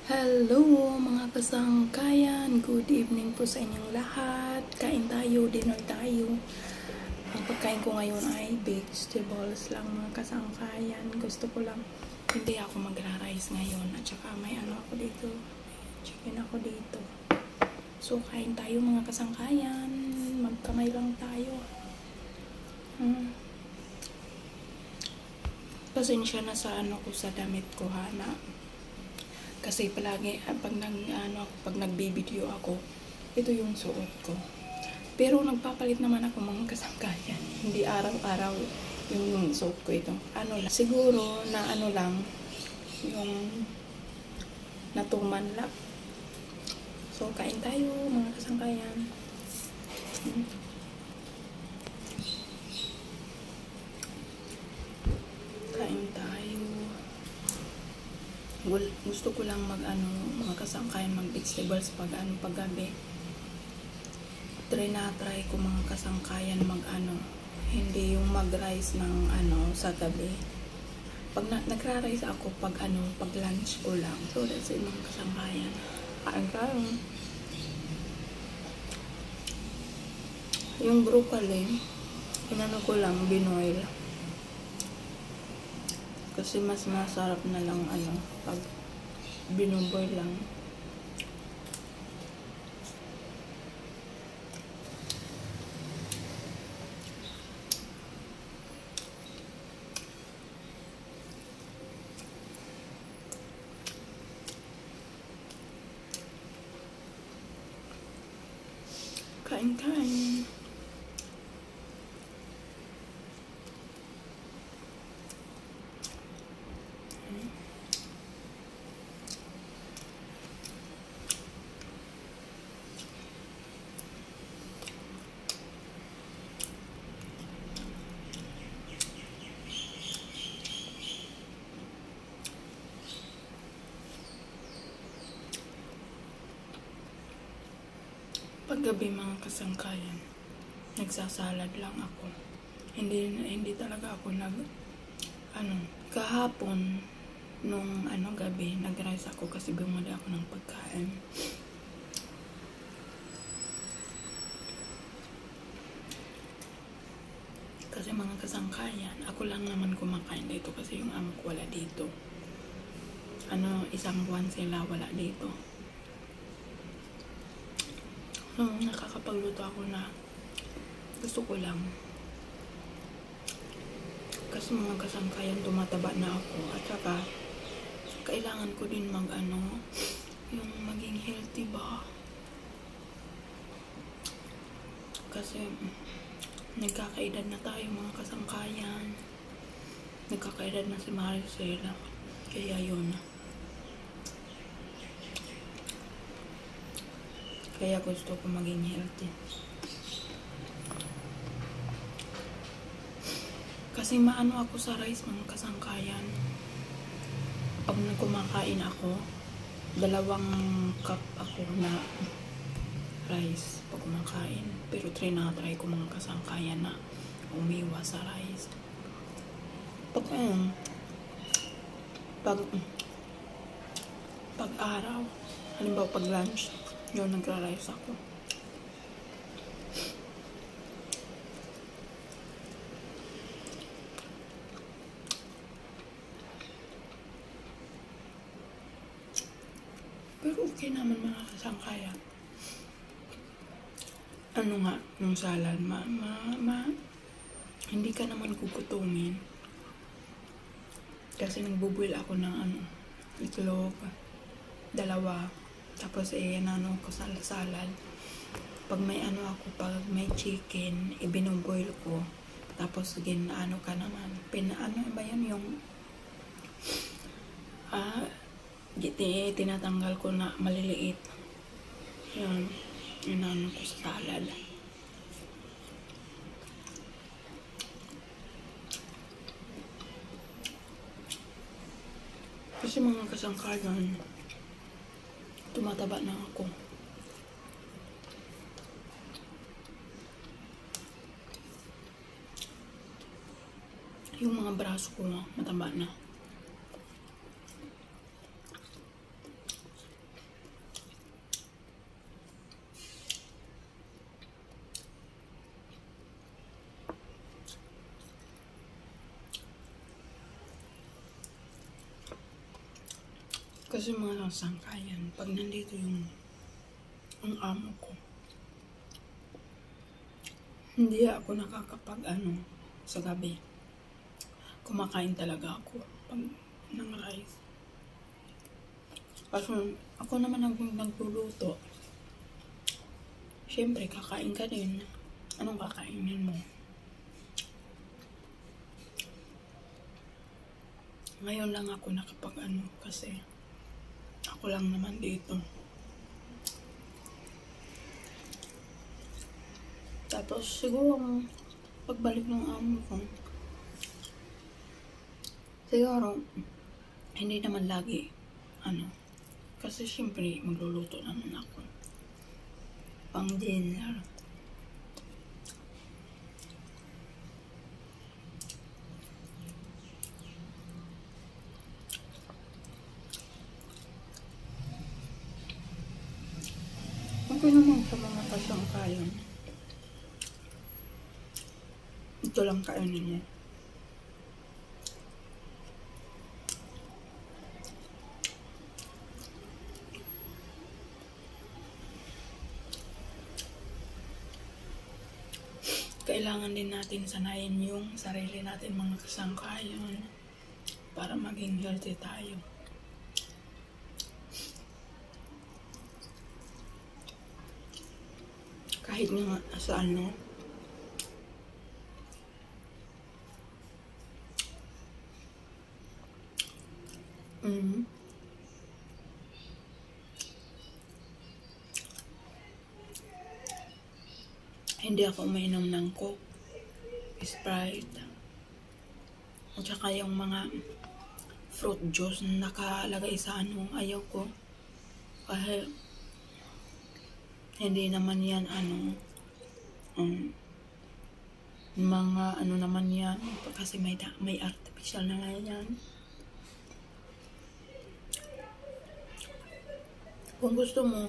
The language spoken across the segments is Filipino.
Hello mga kasangkayan, good evening po sa inyong lahat. Kain tayo, dinner tayo. Ang pagkain ko ngayon ay vegetables lang mga kasangkayan. Gusto ko lang, hindi ako magra-rice ngayon. At saka may ano ako dito, chicken ako dito. So kain tayo mga kasangkayan, magkamay lang tayo. Pasensya na sa ano ko sa damit ko ha, na kasi palagi pag nagbibideo ako, ito yung suot ko. Pero nagpapalit naman ako mga kasangkayan. Hindi araw-araw yung suot ko ito. Ano lang, siguro na ano lang yung natuman lang. So kain tayo mga kasangkayan. Kain tayo. Gusto ko lang mga kasangkayan mag vegetables pag gabi. Try ko mga kasangkayan hindi yung mag rice ng sa gabi. Pag nagra-rice ako pag lunch ko lang. So that's it mga kasangkayan. Kain tayo. Yung broccoli, ko lang binoil. Kasi mas masarap na lang pag binuboy lang. Kain. Paggabi mga kasangkayan, nagsasalad lang ako. Hindi talaga ako kahapon nung gabi, nag-rice ako kasi bumili ako ng pagkain. Kasi mga kasangkayan, ako lang naman kumakain dito kasi yung amo ko wala dito. Isang buwan sila wala dito. Nakakapagluto ako na gusto ko lang. Kasi mga kasangkayan, tumataba na ako. At saka, kailangan ko din yung maging healthy ba? Kasi, nagkakaedad na tayo mga kasangkayan. Nagkakaedad na si Maricel. Kaya yun. Kaya gusto ko maging healthy. Kasi maano ako sa rice mga kasangkayan. Pag kumakain ako, 2 cup ako na rice pag kumakain. Pero try ko mga kasangkayan na umiwas sa rice. Pag araw, halimbawa pag lunch, yun nagra-rice ako. Pero okay naman mga kasangkayan. Yung salad, hindi ka naman kukutumin. Kasi nagbubuil ako ng itlog, 2. Tapos ko sa salad. Pag may pag may chicken, ibinuboil ko. Tapos ka naman. Ba yan yung tinatanggal ko na maliliit. Yan, ko sa salad. Kasi mga kasangkayan, tumataba na ako. Yung mga braso ko mataba na. Kasi mga sangkayan, pag nandito yung amo ko, hindi ako nakakapag sa gabi. Kumakain talaga ako pag ng rice. Kasi ako naman ang nagluluto. Siyempre, kakain ka din. Anong kakainin mo? Ngayon lang ako nakapag kasi ako lang naman dito. Tapos siguro pagbalik ng amo ko, siguro hindi naman lagi kasi siyempre magluluto naman ako pang dinner. Okay naman sa mga kasangkayan. Ito lang kainin mo. Kailangan din natin sanayin yung sarili natin mga kasangkayan para maging healthy tayo. Kahit nga sa hindi ako uminom ng Coke, Sprite, at saka yung mga fruit juice na nakalagay sa ayaw ko. Kasi hindi naman yan mga naman yan kasi may artificial na nga yan. Kung gusto mo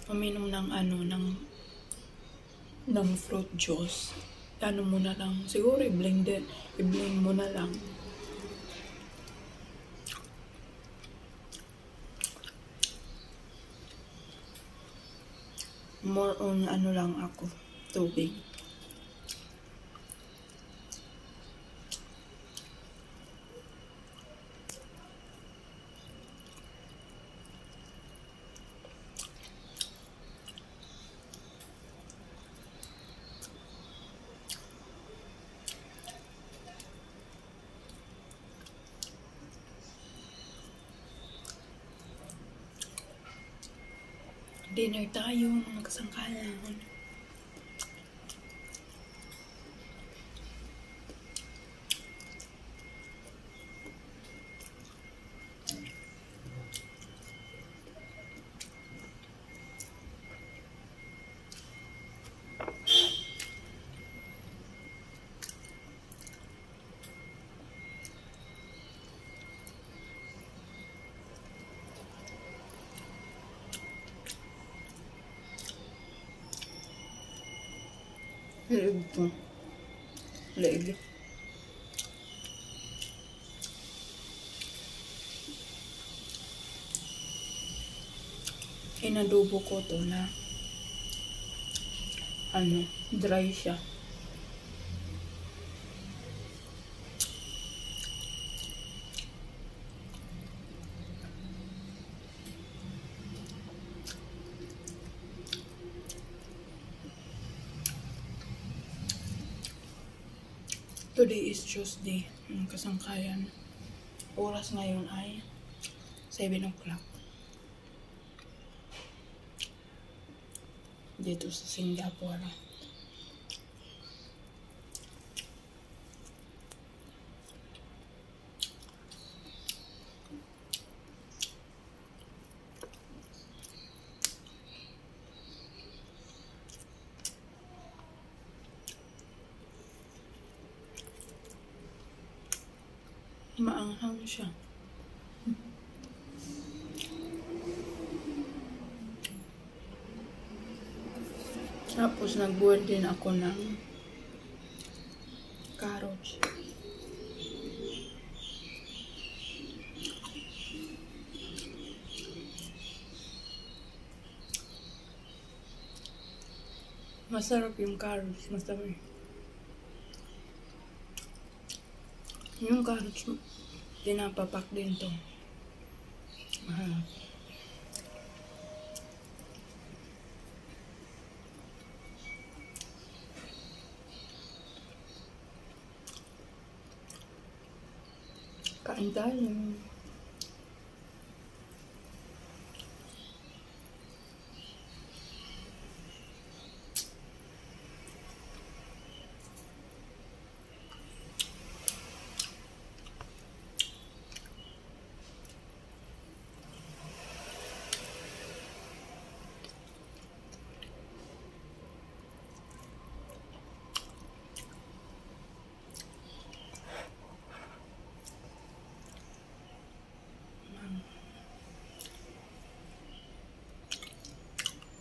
uminom ng ng fruit juice, mo na lang, siguro i-blend mo na lang. More on lang ako, tubig. Dinner tayo, mga kasangkayan. Leeg to. Leeg. Inadobo ko to na dry siya. Today is Tuesday, kasangkayan. Oras ngayon ay 7 o'clock. Dito sa Singapore. Maanghang siya. Tapos nagbuhat din ako ng carrots. Masarap yung carrots. Masarap. Yung carrots, pinapapak din to. Mahal. Kain tayo.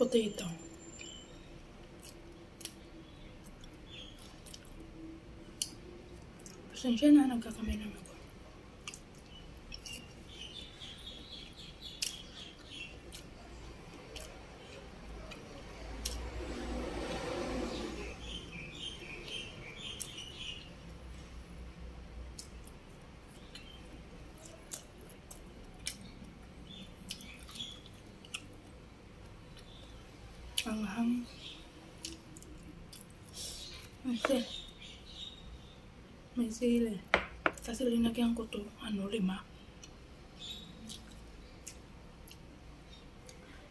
Potato. Pasensya na, nagkakamay lang ako. Anghang. May sili. Kasi linagyan ko to, 5.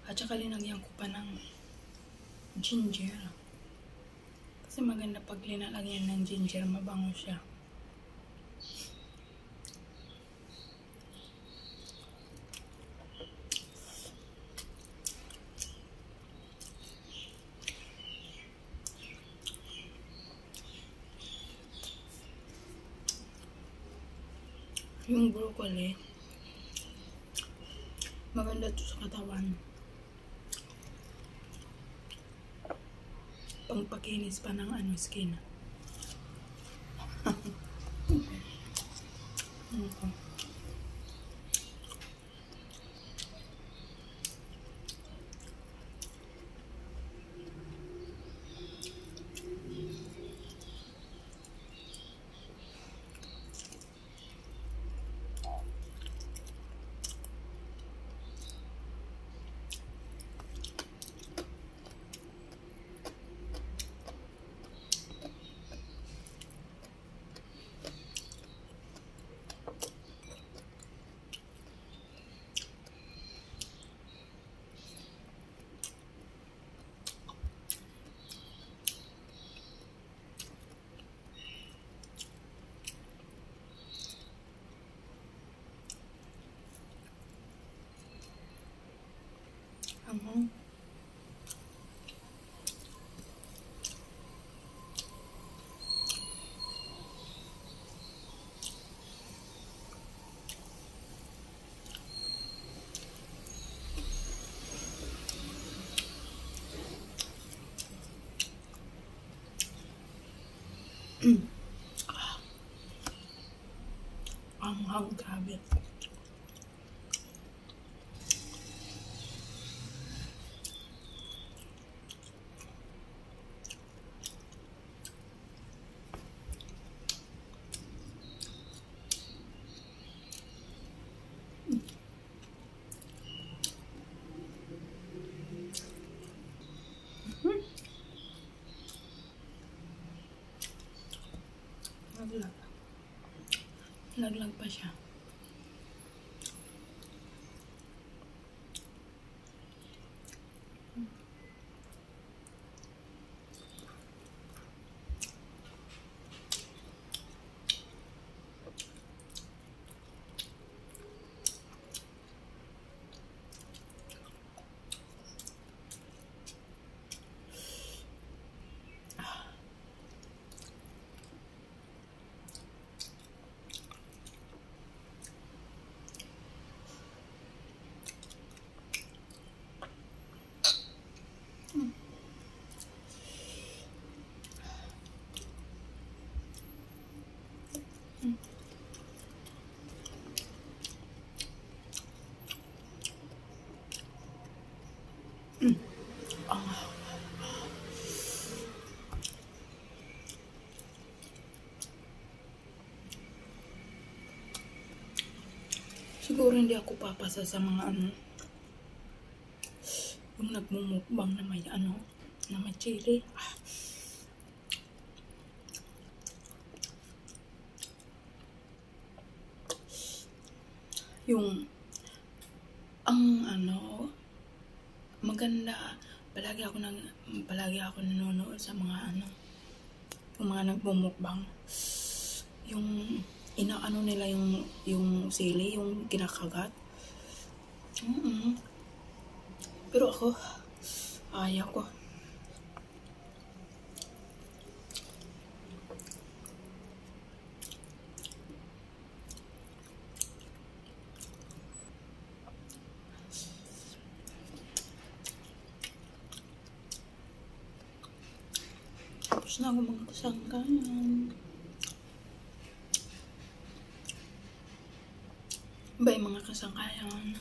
At saka linagyan ko pa ng ginger. Kasi maganda pag linalagyan ng ginger, mabango siya. Yung broccoli, maganda to sa katawan. Pangpakinis pa ng skin. Ano? Ang grabe. Naglag pa siya. Siguro hindi ako papasa sa mga yung nagmumukbang na may na may chili. Yung ang maganda, palagi ako nanonood sa mga yung mga nagmumukbang, yung inaano nila yung sili, yung kinakagat. Pero ako ayaw ko. Tapos na ako mga kasangkayan. Ba yung mga kasangkayan?